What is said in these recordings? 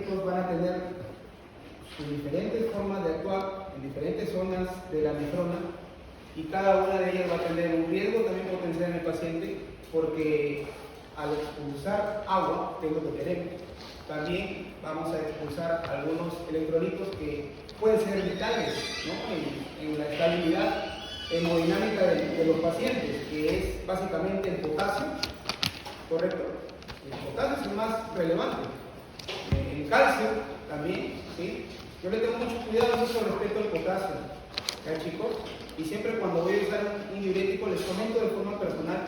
electrolitos van a tener sus diferentes formas de actuar en diferentes zonas de la nefrona y cada una de ellas va a tener un riesgo también potencial en el paciente porque al expulsar agua, que es lo que queremos, también vamos a expulsar algunos electrolitos que pueden ser vitales, ¿no? en la estabilidad hemodinámica de los pacientes, que es básicamente el potasio, ¿correcto? El potasio es el más relevante. El calcio también, ¿sí? Yo le tengo mucho cuidado con respecto al potasio, ¿ya, chicos? Y siempre cuando voy a usar un diurético les comento de forma personal.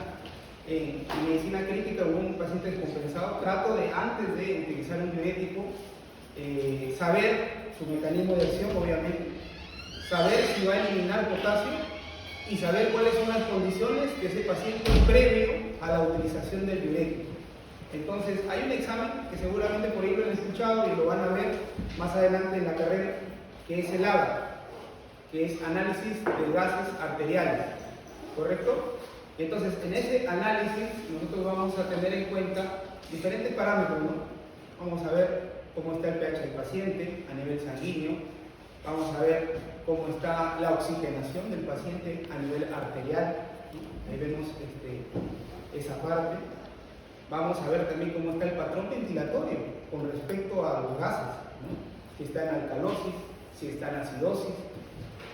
En medicina crítica o un paciente descompensado, trato de, antes de utilizar un diurético, saber su mecanismo de acción, obviamente, saber si va a eliminar potasio y saber cuáles son las condiciones de ese paciente previo a la utilización del diurético. Entonces, hay un examen que seguramente por ahí lo han escuchado y lo van a ver más adelante en la carrera, que es el ABA, que es análisis de gases arteriales, ¿correcto? Entonces, en ese análisis nosotros vamos a tener en cuenta diferentes parámetros, ¿no? Vamos a ver cómo está el pH del paciente a nivel sanguíneo, vamos a ver cómo está la oxigenación del paciente a nivel arterial, ¿no? Ahí vemos esa parte. Vamos a ver también cómo está el patrón ventilatorio con respecto a los gases, ¿no? Si está en alcalosis, si está en acidosis.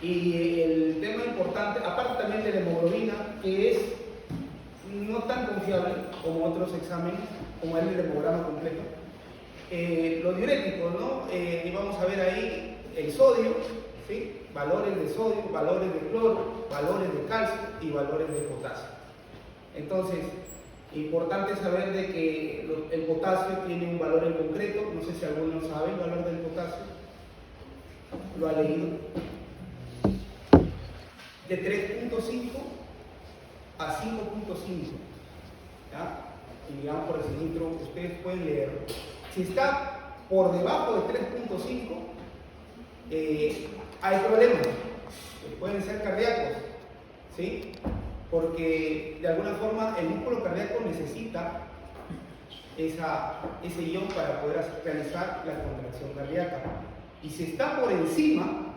Y el tema importante, aparte también de la hemoglobina, que es no tan confiable como otros exámenes, como el hemograma completo, los diuréticos, ¿no? Y vamos a ver ahí el sodio, ¿sí? Valores de sodio, valores de cloro, valores de calcio y valores de potasio. Entonces, importante saber de que el potasio tiene un valor en concreto, no sé si alguno sabe el valor del potasio, lo ha leído, de 3.5 a 5.5, ¿ya? Y digamos por el cilindro, ustedes pueden leerlo. Si está por debajo de 3.5, hay problemas, que pueden ser cardíacos, ¿sí? Porque de alguna forma el músculo cardíaco necesita ese ion para poder realizar la contracción cardíaca. Y si está por encima,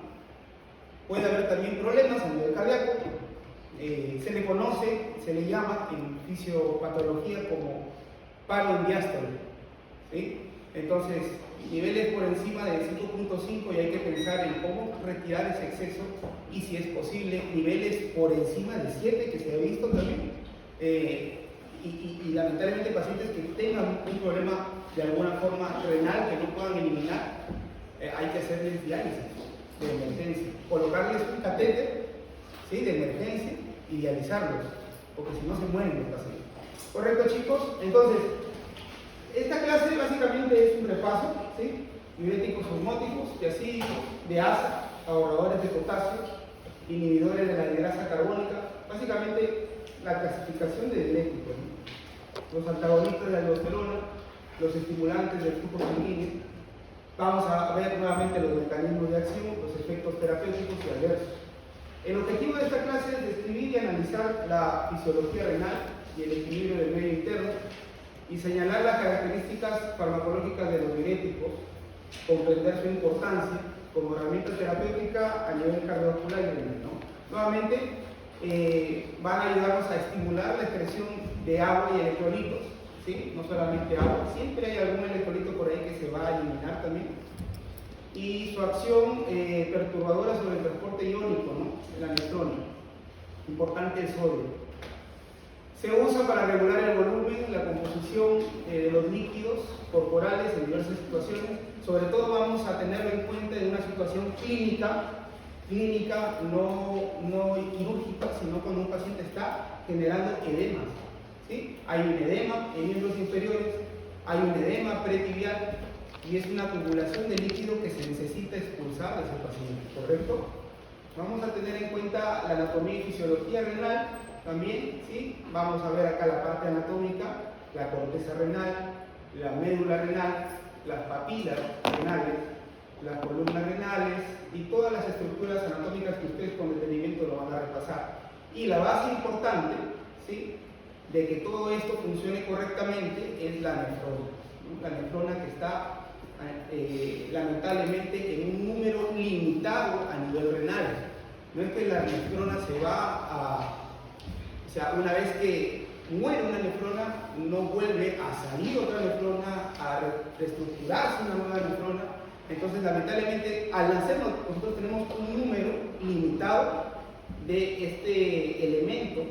puede haber también problemas a nivel cardíaco. Se le conoce, se le llama en fisiopatología como paro en diástole, ¿sí? Entonces, niveles por encima de 5.5 y hay que pensar en cómo retirar ese exceso y si es posible, niveles por encima de 7 que se ha visto también. Y lamentablemente pacientes que tengan un problema de alguna forma renal que no puedan eliminar, hay que hacerles diálisis de emergencia, colocarles un catéter, ¿sí? De emergencia y dializarlos, porque si no se mueren los pacientes. ¿Correcto, chicos? Entonces, esta clase básicamente es un repaso, ¿sí? Diuréticos osmóticos, de ASA, ahorradores de potasio, inhibidores de la anhidrasa carbónica, básicamente la clasificación de diuréticos, ¿no? Los antagonistas de la aldosterona, los estimulantes del flujo sanguíneo. Vamos a ver nuevamente los mecanismos de acción, los efectos terapéuticos y adversos. El objetivo de esta clase es describir y analizar la fisiología renal y el equilibrio del medio interno y señalar las características farmacológicas de los diuréticos, comprender su importancia como herramienta terapéutica a nivel cardiovascular y renal, ¿no? Nuevamente, van a ayudarnos a estimular la excreción de agua y electrolitos, ¿sí? No solamente agua, siempre hay algún electrolito por ahí que se va a eliminar también. Y su acción perturbadora sobre el transporte iónico, ¿no? De la nefrona. Importante el sodio. Se usa para regular el volumen, la composición de los líquidos corporales en diversas situaciones. Sobre todo vamos a tenerlo en cuenta en una situación clínica, no quirúrgica, sino cuando un paciente está generando edemas, ¿sí? Hay un edema en miembros inferiores, hay un edema pretibial y es una acumulación de líquido que se necesita expulsar de ese paciente, ¿correcto? Vamos a tener en cuenta la anatomía y fisiología renal también, ¿sí? Vamos a ver acá la parte anatómica, la corteza renal, la médula renal, las papilas renales, las columnas renales y todas las estructuras anatómicas que ustedes con detenimiento lo van a repasar. Y la base importante, ¿sí? De que todo esto funcione correctamente es la nefrona, ¿no? La nefrona que está lamentablemente en un número limitado a nivel renal. No es que la nefrona se va o sea, una vez que muere una nefrona, no vuelve a salir otra nefrona, a reestructurarse una nueva nefrona. Entonces, lamentablemente, al nacer nosotros tenemos un número limitado de este elemento,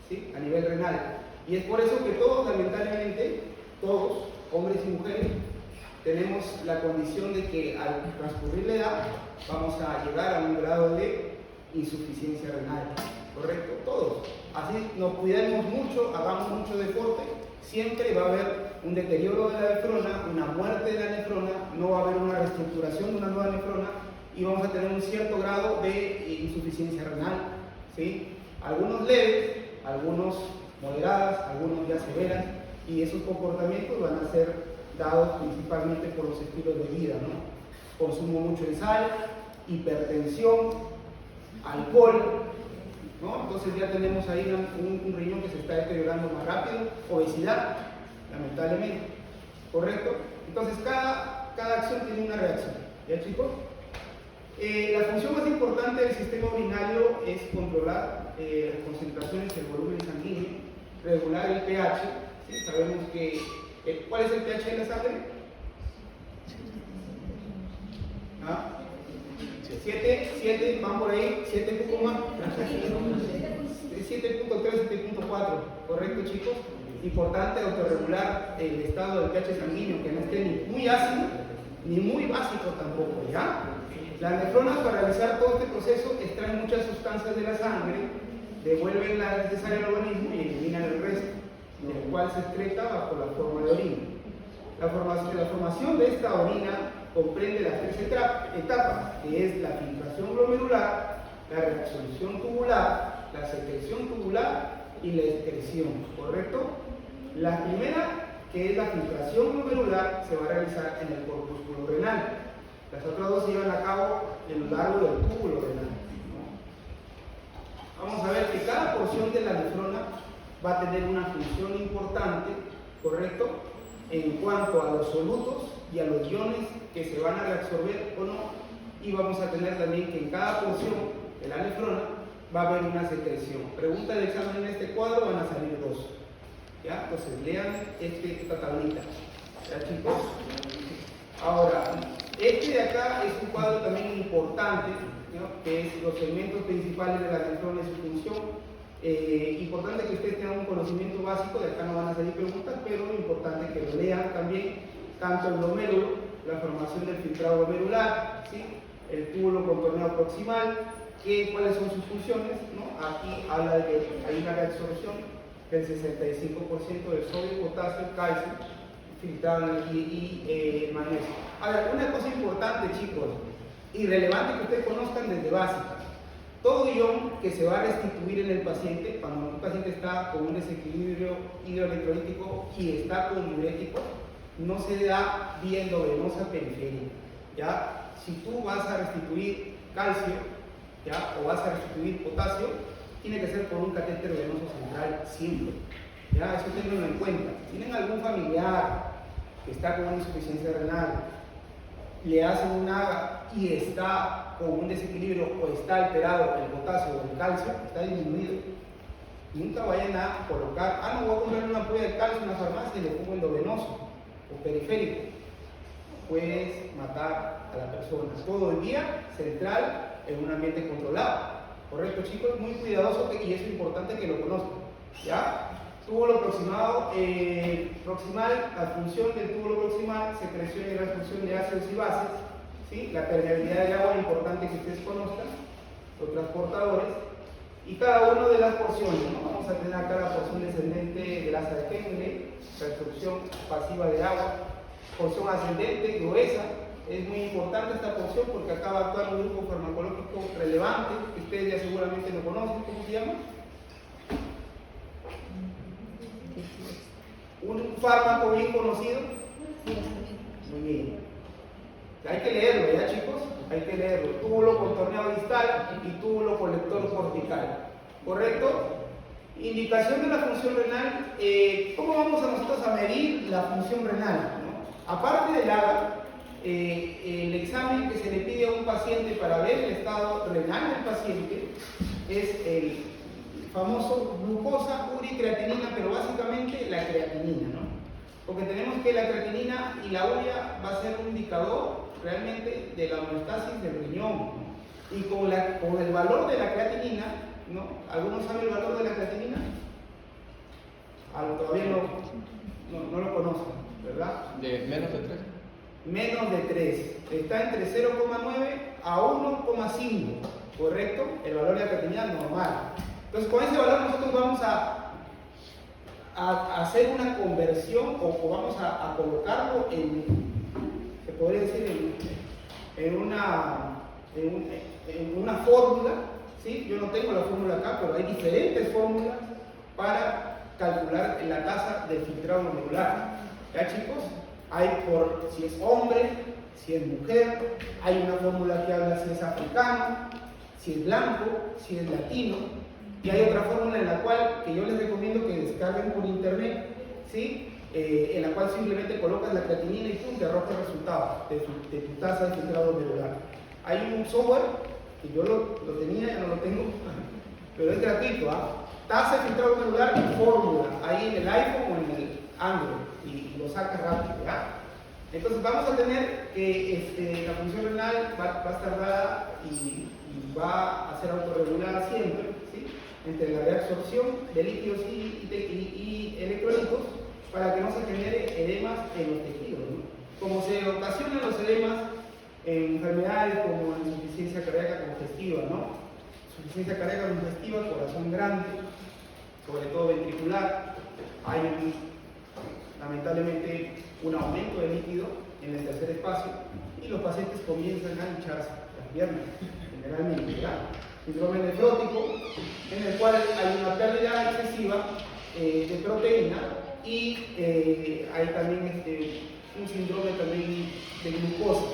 ¿sí?, a nivel renal. Y es por eso que todos, lamentablemente, todos, hombres y mujeres, tenemos la condición de que al transcurrir la edad vamos a llegar a un grado de insuficiencia renal, ¿correcto? Todos. Así nos cuidemos mucho, hagamos mucho deporte, siempre va a haber un deterioro de la nefrona, una muerte de la nefrona, no va a haber una reestructuración de una nueva nefrona y vamos a tener un cierto grado de insuficiencia renal, ¿sí? Algunos leves, algunos moderadas, algunos ya severas, y esos comportamientos van a ser dados principalmente por los estilos de vida, ¿no? Consumo mucho de sal, hipertensión, alcohol, ¿no? Entonces ya tenemos ahí un riñón que se está deteriorando más rápido, obesidad, lamentablemente, ¿correcto? Entonces cada acción tiene una reacción, ¿ya, chicos? La función más importante del sistema urinario es controlar las concentraciones del volumen sanguíneo, regular el pH, ¿sí? Sabemos que ¿cuál es el pH de la sangre? 7, van por ahí, 7 poco más, 7.3, 7.4, ¿correcto, chicos? Importante autorregular el estado del pH sanguíneo, que no esté ni muy ácido ni muy básico tampoco, ¿ya? Las nefronas, para realizar todo este proceso, extraen muchas sustancias de la sangre, devuelven la necesaria al organismo y eliminan el resto, el cual se excreta bajo la forma de orina. La formación de esta orina comprende las 3 etapas, que es la filtración glomerular, la reabsorción tubular, la secreción tubular y la excreción, ¿correcto? La primera, que es la filtración glomerular, se va a realizar en el corpúsculo renal. Las otras dos se llevan a cabo en lo largo del túbulo renal, ¿no? Vamos a ver que cada porción de la nefrona va a tener una función importante, ¿correcto?, en cuanto a los solutos y a los iones que se van a reabsorber o no, y vamos a tener también que en cada porción de la nefrona va a haber una secreción. Pregunta del examen en este cuadro, van a salir 2. ¿Ya? Entonces lean esta tablita. ¿Ya, chicos? Ahora, este de acá es un cuadro también importante, ¿no?, que es los segmentos principales de la nefrona y su función. Importante que ustedes tengan un conocimiento básico, de acá no van a salir preguntas, pero lo importante es que lo lean también, tanto el glomérulo, la formación del filtrado glomerular, ¿sí?, el túbulo contorneado proximal, cuáles son sus funciones, ¿no? Aquí habla de que hay una reabsorción del 65% del sodio, potasio, calcio, filtrado y magnesio. Ahora, una cosa importante, chicos, y relevante que ustedes conozcan desde básica: todo ion que se va a restituir en el paciente, cuando un paciente está con un desequilibrio hidroelectrolítico y está con diurético, no se da vía endovenosa periférica, ¿ya? Si tú vas a restituir calcio, ¿ya?, o vas a restituir potasio, tiene que ser por un catéter venoso central siempre, ¿ya? Eso tenganlo en cuenta. Si tienen algún familiar que está con una insuficiencia renal, le hacen una y está con un desequilibrio o está alterado el potasio o el calcio, está disminuido, nunca vayan a colocar, no voy a comprar una ampolla de calcio en la farmacia y le pongo endovenoso o periférico. Puedes matar a la persona. Todo el día central en un ambiente controlado, ¿correcto, chicos? Muy cuidadoso, y es importante que lo conozcan, ¿ya? Túbulo proximal, la función del túbulo proximal, secreción y reabsorción de ácidos y bases, ¿sí? La permeabilidad del agua, importante que ustedes conozcan, los transportadores, y cada una de las porciones, ¿no? Vamos a tener acá la porción descendente del asa de Henle, reabsorción pasiva de agua, porción ascendente, gruesa. Es muy importante esta porción porque acá va a actuar un grupo farmacológico relevante, que ustedes ya seguramente lo conocen. ¿Cómo se llama? Un fármaco bien conocido. Muy bien. Hay que leerlo, ¿ya, chicos? Hay que leerlo. Túbulo contorneado distal y túbulo colector cortical. ¿Correcto? Indicación de la función renal. ¿Cómo vamos a nosotros a medir la función renal, ¿no? Aparte del AGA, el examen que se le pide a un paciente para ver el estado renal del paciente es el famoso glucosa, urea y creatinina, pero básicamente la creatinina, ¿no? Porque tenemos que la creatinina y la urea va a ser un indicador realmente de la homeostasis del riñón, ¿no? Y con el valor de la creatinina, ¿no? ¿Algunos saben el valor de la creatinina? Todavía no lo conocen, ¿verdad? ¿De menos de 3? Menos de 3. Está entre 0,9 a 1,5, ¿correcto? El valor de la creatinina normal. Entonces, con ese valor nosotros vamos a hacer una conversión o vamos a colocarlo se podría decir, en una fórmula, ¿sí? Yo no tengo la fórmula acá, pero hay diferentes fórmulas para calcular la tasa del filtrado glomerular. ¿Ya, chicos? Hay por si es hombre, si es mujer, hay una fórmula que habla si es africano, si es blanco, si es latino, y hay otra fórmula en la cual, que yo les recomiendo que descarguen por internet, ¿sí? En la cual simplemente colocas la creatinina y ¡pum!, te arroja el resultado de tu tasa de filtrado glomerular. Hay un software que yo lo tenía, ya no lo tengo, pero es gratuito, ¿ah? Tasa de filtrado glomerular y fórmula, ahí en el iPhone o en el Android, y lo sacas rápido, ¿ya? Entonces vamos a tener que la función renal va a estar dada y va a ser autorregulada siempre, ¿sí? Entre la reabsorción de líquidos y electrolitos para que no se genere edemas en los tejidos, ¿no? Como se ocasionan los edemas en enfermedades como insuficiencia cardíaca congestiva, ¿no? Insuficiencia cardíaca congestiva, corazón grande, sobre todo ventricular, hay lamentablemente un aumento de líquido en el tercer espacio y los pacientes comienzan a hincharse las piernas, generalmente, ¿verdad? Síndrome nefrótico, en el cual hay una pérdida excesiva de proteína y hay también un síndrome también de glucosa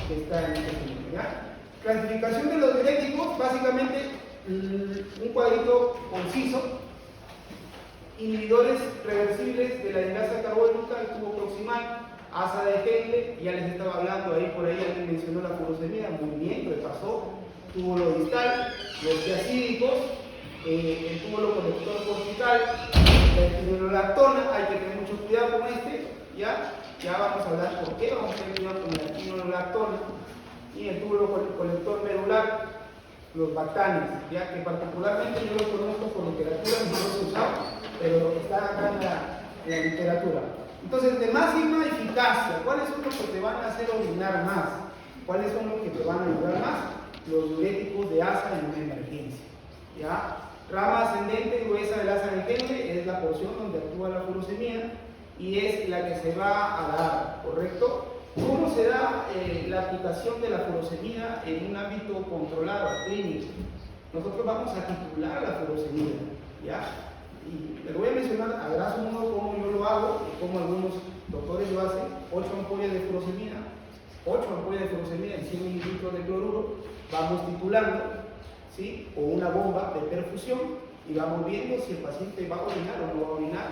que está en este síndrome, ¿ya? Clasificación de los diuréticos, básicamente un cuadrito conciso. Inhibidores reversibles de la enlaza carbónica, el tubo proximal, asa de Henle, ya les estaba hablando ahí, por ahí alguien mencionó la furosemida, muy bien, repasó, túbulo distal, los diacídicos, el túbulo conector cortical, la espironolactona, hay que tener mucho cuidado con ya vamos a hablar por qué vamos a tener cuidado con la espironolactona, y el túbulo conector medular, los bactanes, ya que particularmente yo los conozco por literatura, no los he usado, pero está acá en la literatura. Entonces, de máxima eficacia, ¿cuáles son los que te van a hacer orinar más? ¿Cuáles son los que te van a ayudar más? Los diuréticos de asa en una emergencia, ¿ya? Rama ascendente gruesa del asa de Henle es la porción donde actúa la furosemida y es la que se va a dar, ¿correcto? ¿Cómo se da la aplicación de la furosemida en un ámbito controlado, clínico? Nosotros vamos a titular la furosemida, ¿ya? Y les voy a mencionar a grosso modo cómo yo lo hago y cómo algunos doctores lo hacen. 8 ampollas de furosemida, 8 ampollas de furosemida en 100 mililitros de cloruro, vamos titulando, ¿sí? O una bomba de perfusión y vamos viendo si el paciente va a orinar o no va a orinar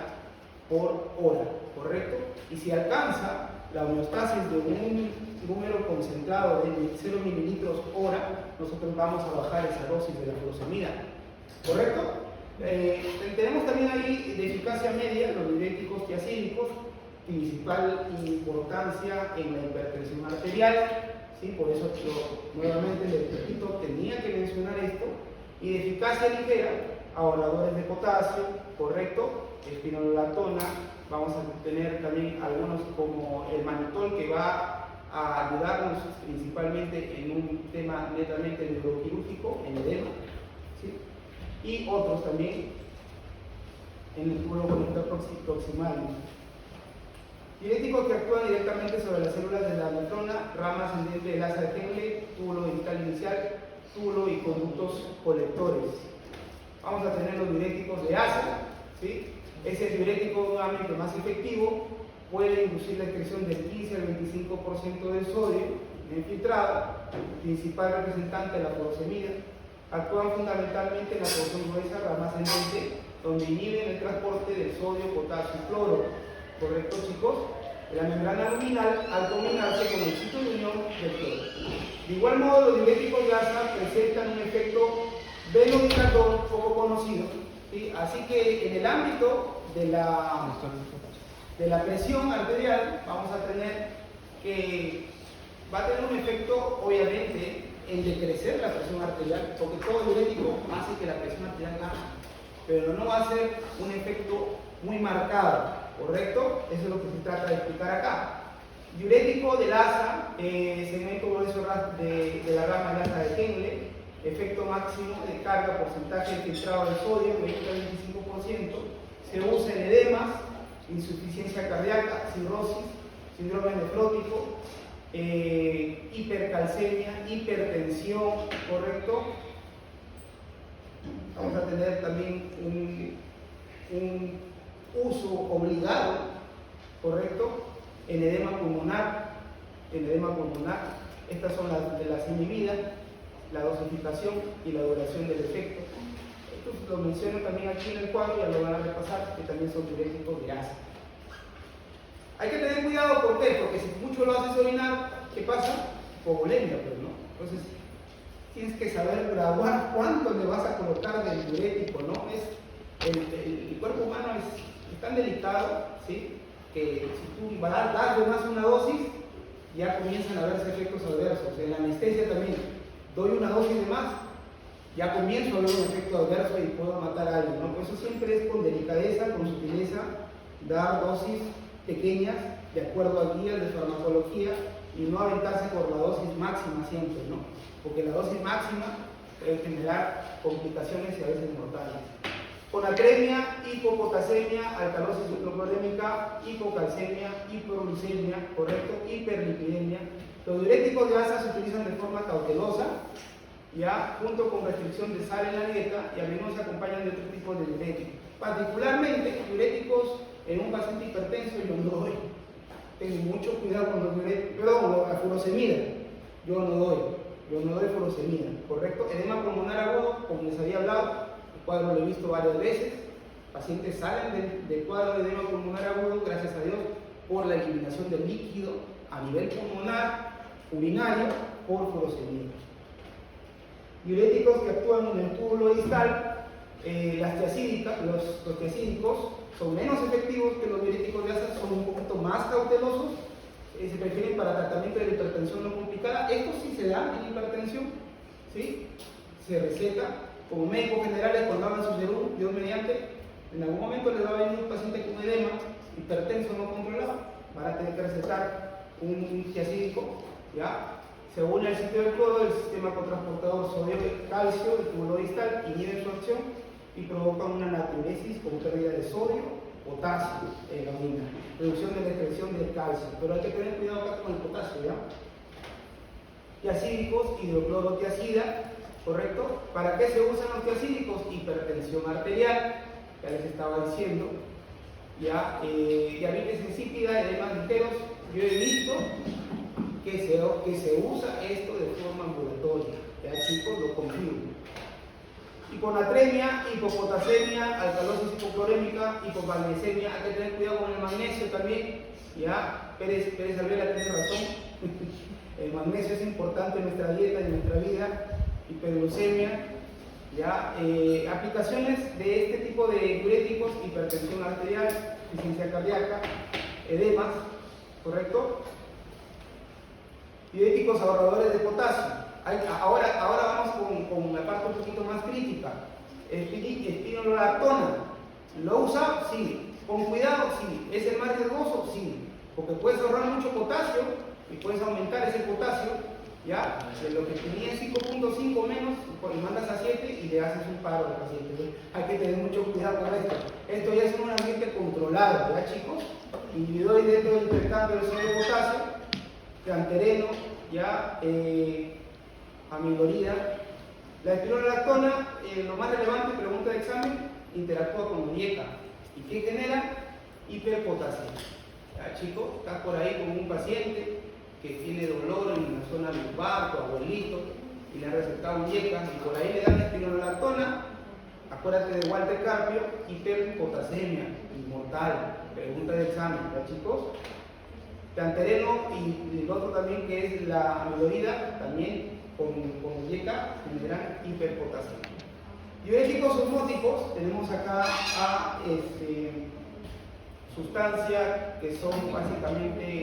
por hora, ¿correcto? Y si alcanza la homeostasis de un número concentrado de 0 mililitros hora, nosotros vamos a bajar esa dosis de la furosemida, ¿correcto? Tenemos también ahí de eficacia media los diuréticos tiacídicos, principal importancia en la hipertensión arterial, ¿sí? Por eso nuevamente les repito, tenía que mencionar esto, y de eficacia ligera, ahorradores de potasio, ¿correcto? Espironolactona, vamos a tener también algunos como el mannitol que va a ayudarnos principalmente en un tema netamente neuroquirúrgico, en edema, ¿sí? Y otros también en el túbulo conector proximal. Diuréticos que actúan directamente sobre las células de la nefrona, rama ascendente del asa de Henle, túbulo distal inicial, túbulo y conductos colectores. Vamos a tener los diuréticos de asa, ¿sí? Ese diurético nuevamente más efectivo puede inducir la excreción del 15 al 25% del sodio infiltrado, principal representante de la furosemida. Actúan fundamentalmente en la porción gruesa, rama ascendente, donde inhiben el transporte del sodio, potasio y cloro. ¿Correcto, chicos? de la membrana luminal al combinarse con el sitio de unión del cloro. De igual modo, los diuréticos de asa presentan un efecto venodilatador poco conocido, ¿sí? Así que en el ámbito de la presión arterial vamos a tener que va a tener un efecto, obviamente, en decrecer la presión arterial, porque todo diurético hace que la presión arterial baje, pero no va a ser un efecto muy marcado, ¿correcto? Eso es lo que se trata de explicar acá. Diurético del asa, segmento grueso de la rama de asa de Henle, efecto máximo de carga, porcentaje de filtrado de sodio, 20-25%, se usa en edemas, insuficiencia cardíaca, cirrosis, síndrome nefrótico, hipercalcemia, hipertensión, ¿correcto? Vamos a tener también un uso obligado, ¿correcto? En edema pulmonar, estas son las inhibidas, la dosificación y la duración del efecto. Esto lo menciono también aquí en el cuadro, ya lo van a repasar, que también son diuréticos de asa. Hay que tener cuidado, ¿por qué? Porque si mucho lo haces orinar, ¿qué pasa? Hipovolemia, pues, ¿no? Entonces, tienes que saber graduar cuánto le vas a colocar del diurético, ¿no? El cuerpo humano es tan delicado, ¿sí? Que si tú das de más una dosis, ya comienzan a verse efectos adversos. En la anestesia también, doy una dosis de más, ya comienzo a ver un efecto adverso y puedo matar a alguien, ¿no? Por eso siempre es con delicadeza, con sutileza, dar dosis pequeñas de acuerdo a guías de farmacología y no aventarse por la dosis máxima siempre, ¿no? Porque la dosis máxima puede generar complicaciones y a veces mortales. Conatremia, hipopotasemia, alcalosis supraclorémica, hipocalcemia, hiperglucemia, ¿correcto? Hiperlipidemia. Los diuréticos de asa se utilizan de forma cautelosa, ya junto con restricción de sal en la dieta y a menudo se acompañan de otro tipo de diuréticos. Particularmente, diuréticos en un paciente hipertenso yo no doy. Tengo mucho cuidado con los diuréticos, perdón, la furosemida, yo no doy furosemida, ¿correcto? Edema pulmonar agudo, como les había hablado, el cuadro lo he visto varias veces, pacientes salen del cuadro de edema pulmonar agudo, gracias a Dios, por la eliminación del líquido a nivel pulmonar, urinario, por furosemida. Diuréticos que actúan en el túbulo distal, los tiacídicos son menos efectivos que los diuréticos de asa, son un poquito más cautelosos, se prefieren para tratamiento de hipertensión no complicada. Estos sí se dan en hipertensión, ¿sí? Se receta como médicos generales cuando hagan su serum, Dios mediante, en algún momento les va a venir un paciente con edema, hipertenso no controlado, van a tener que recetar un tiacídico, ¿ya? Se une al sitio del cloro, el sistema cotransportador sodio-calcio del túbulo distal inhibe su acción y provoca una natriuresis con pérdida de sodio, potasio en la orina, reducción de la excreción del calcio, pero hay que tener cuidado acá con el potasio, ¿ya? Tiacídicos, hidroclorotiacida, ¿correcto? ¿Para qué se usan los tiacídicos? Hipertensión arterial, ya les estaba diciendo, ya, diabetes insípida, edemas ligeros. Yo he visto que se usa esto de forma ambulatoria, ya chicos, lo confirmo. Hiponatremia, hipopotasemia, alcalosis hipoclorémica, hipomagnesemia, hay que tener cuidado con el magnesio también, ya, Pérez Alvela tiene razón, el magnesio es importante en nuestra dieta, en nuestra vida, hiperglucemia, ya, aplicaciones de este tipo de diuréticos, hipertensión arterial, insuficiencia cardíaca, edemas, ¿correcto? Diuréticos ahorradores de potasio. Ahora vamos con la parte un poquito más crítica. Espironolactona. ¿Lo usa? Sí. ¿Con cuidado? Sí. ¿Es el más riesgoso? Sí. Porque puedes ahorrar mucho potasio y puedes aumentar ese potasio, ¿ya? De lo que tenía 5.5 menos, pues mandas a 7 y le haces un paro al paciente. Entonces, hay que tener mucho cuidado con esto. Esto ya es un ambiente controlado, ¿ya chicos? Individual dentro del intercambio de sodio-potasio, cantereno, ya, amilorida. La espironolactona, lo más relevante, pregunta de examen, interactúa con la dieta. ¿Y qué genera? Hiperpotasia. Ya, chicos, estás por ahí con un paciente que tiene dolor en la zona lumbar, tu abuelito, y le han recetado dieta, y por ahí le dan espironolactona. Acuérdate de Walter Carpio, hiperpotasemia, inmortal. Pregunta de examen, ¿ya chicos? Plantereno y el otro también que es la amilorida, también con yeca generan hiperpotasia. Diuréticos osmóticos, tenemos acá a sustancias que son básicamente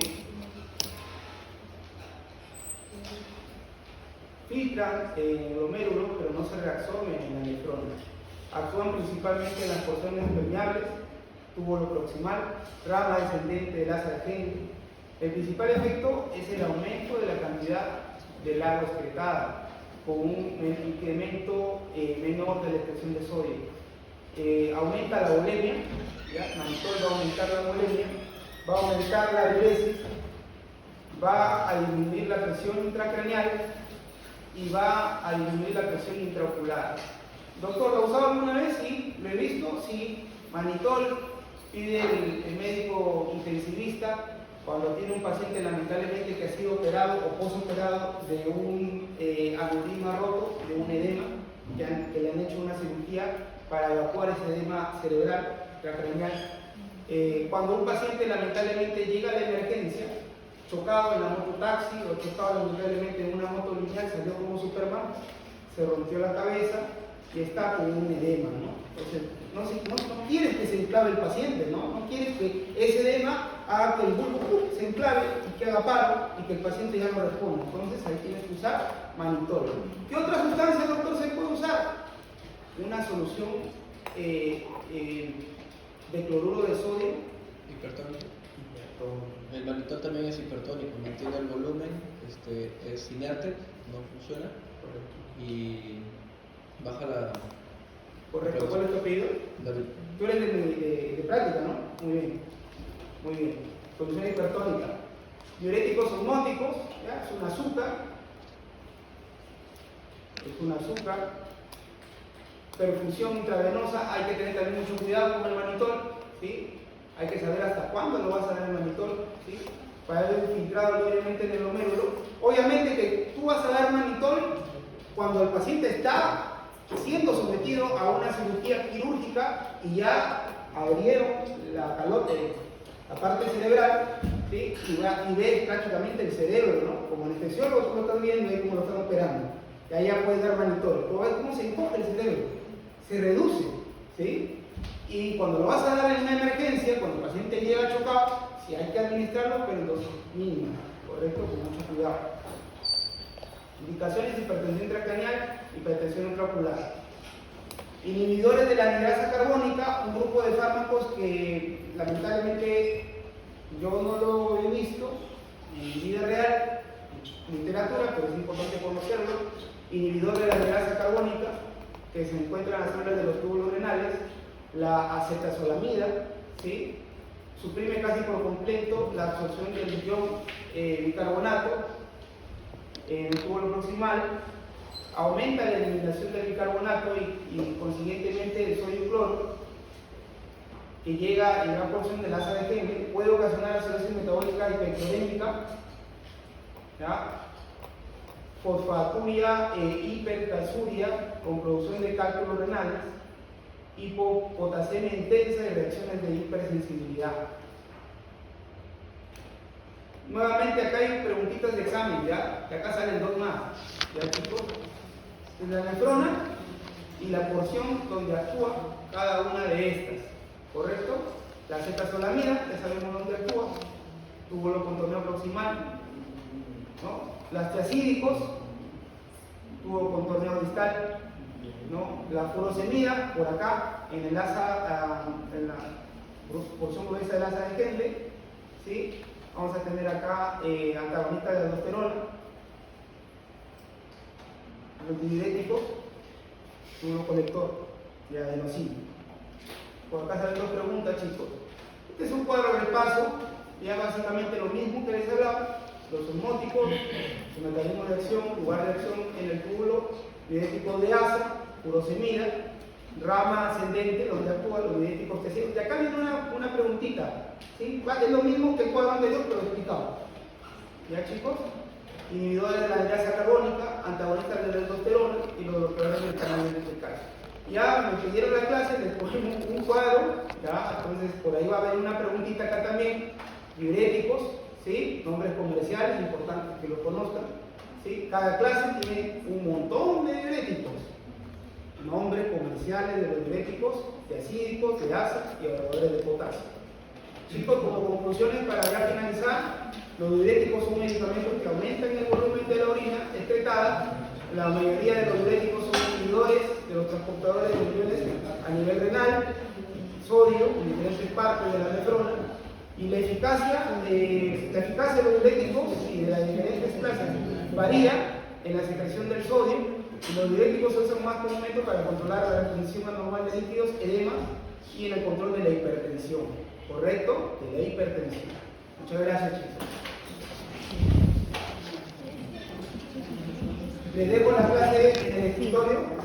filtran el glomérulo, pero no se reabsorben en la nefrona. Actúan principalmente en las porciones permeables, túbulo proximal, rama descendente del asa de Henle. El principal efecto es el aumento de la cantidad del agua excretada, con un incremento menor de la expresión de sodio. Aumenta la volemia, mannitol va a aumentar la volemia, va a aumentar la diuresis, va a disminuir la presión intracraneal y va a disminuir la presión intraocular. Doctor, ¿lo ha usado alguna vez? Sí, lo he visto, sí. Mannitol pide el médico intensivista cuando tiene un paciente lamentablemente que ha sido operado o posoperado de un aneurisma roto, de un edema, que le han hecho una cirugía para evacuar ese edema cerebral, intracraneal. Cuando un paciente lamentablemente llega a la emergencia, chocado en la mototaxi o chocado lamentablemente en una moto lineal, salió como Superman, se rompió la cabeza y está con un edema, ¿no? Entonces, no quieres que se enclave el paciente, ¿no? No quieres que ese edema haga que el bulbo se enclave y que haga paro y que el paciente ya no responda. Entonces ahí tienes que usar mannitol. ¿Qué otra sustancia, doctor, se puede usar? Una solución de cloruro de sodio. Hipertónico. El mannitol también es hipertónico, mantiene el volumen, es inerte, no funciona. Correcto. Y baja la... Correcto. ¿Cuál es tu apellido? David. Tú eres de práctica, ¿no? Muy bien. Muy bien. Solución hipertónica. Diuréticos osmóticos, ¿ya? Es un azúcar. Es un azúcar. Perfusión intravenosa, hay que tener también mucho cuidado con el mannitol, ¿sí? Hay que saber hasta cuándo lo vas a dar el mannitol, ¿sí? Para haber filtrado libremente en el glomérulo. Obviamente que tú vas a dar mannitol cuando el paciente está siendo sometido a una cirugía quirúrgica y ya abrieron la calote, la parte cerebral, ¿sí? Y ves prácticamente el cerebro, ¿no? Como anestesiólogo tú lo estás viendo y cómo lo están operando. Y ahí ya puedes dar mannitol. Pero ves cómo se encoge el cerebro, se reduce, ¿sí? Y cuando lo vas a dar en una emergencia, cuando el paciente llega chocado, si hay que administrarlo, pero en dosis mínimas, ¿correcto? Con mucho cuidado. Indicaciones: hipertensión intracraneal, hipertensión intraocular. Inhibidores de la anidrasa carbónica, un grupo de fármacos que lamentablemente yo no lo he visto en vida real, en literatura, pero es importante conocerlo. Inhibidor de la anidrasa carbónica, que se encuentra en las células de los túbulos renales, la acetazolamida, ¿sí? Suprime casi por completo la absorción del ion bicarbonato en el túbulo proximal, aumenta la eliminación del bicarbonato y consiguientemente el sodio y cloro, que llega en gran porción del asa de Henle, puede ocasionar acidosis metabólica hiperclorémica, fosfaturia e hipercalciuria con producción de cálculos renales, hipopotasemia intensa y reacciones de hipersensibilidad. Nuevamente acá hay preguntitas de examen, ¿ya? Que acá salen dos más, ¿ya, chicos? Es la nefrona y la porción donde actúa cada una de estas, ¿correcto? La acetazolamida, ya sabemos dónde actúa, túbulo contorneo proximal, ¿no? Las tiacídicos, tubo contorneo distal, ¿no? La furosemida, por acá, en el asa, en la porción gruesa del asa de Henle, ¿sí? Vamos a tener acá antagonista de aldosterona, antidiuréticos, tubo colector y adenosina. Por acá salen dos preguntas, chicos. Este es un cuadro de repaso, ya básicamente lo mismo que les hablaba. Los osmóticos, su mecanismo de acción, lugar de acción en el túbulo, diuréticos de asa, furosemida, rama ascendente, donde actúan los diuréticos tesílicos. Y acá viene una preguntita, ¿sí? Es lo mismo que el cuadro anterior, pero explicado. ¿Ya, chicos? Inhibidores de la anidrasa carbónica, antagonistas de la aldosterona y los bloqueadores del canal del calcio. Ya me pidieron la clase, les ponemos un cuadro, ¿ya? Entonces por ahí va a haber una preguntita acá también, diuréticos, ¿sí? ¿sí? Nombres comerciales, importante que lo conozcan, ¿sí? Cada clase tiene un montón de diuréticos, nombres comerciales de los diuréticos, de acídicos, de ácidos y evaluadores de potasio. Chicos, como conclusiones para ya finalizar, los diuréticos son medicamentos que aumentan el volumen de la orina excretada. La mayoría de los diuréticos son inhibidores de los transportadores de iones a nivel renal, sodio en diferentes partes de la nefrona, y la eficacia de los diuréticos y de las diferentes clases varía en la secreción del sodio, y los diuréticos se usan más comúnmente para controlar la retención anormal de líquidos, edema y en el control de la hipertensión. ¿Correcto? De la hipertensión. Muchas gracias, chicos. Les dejo la clase en el escritorio.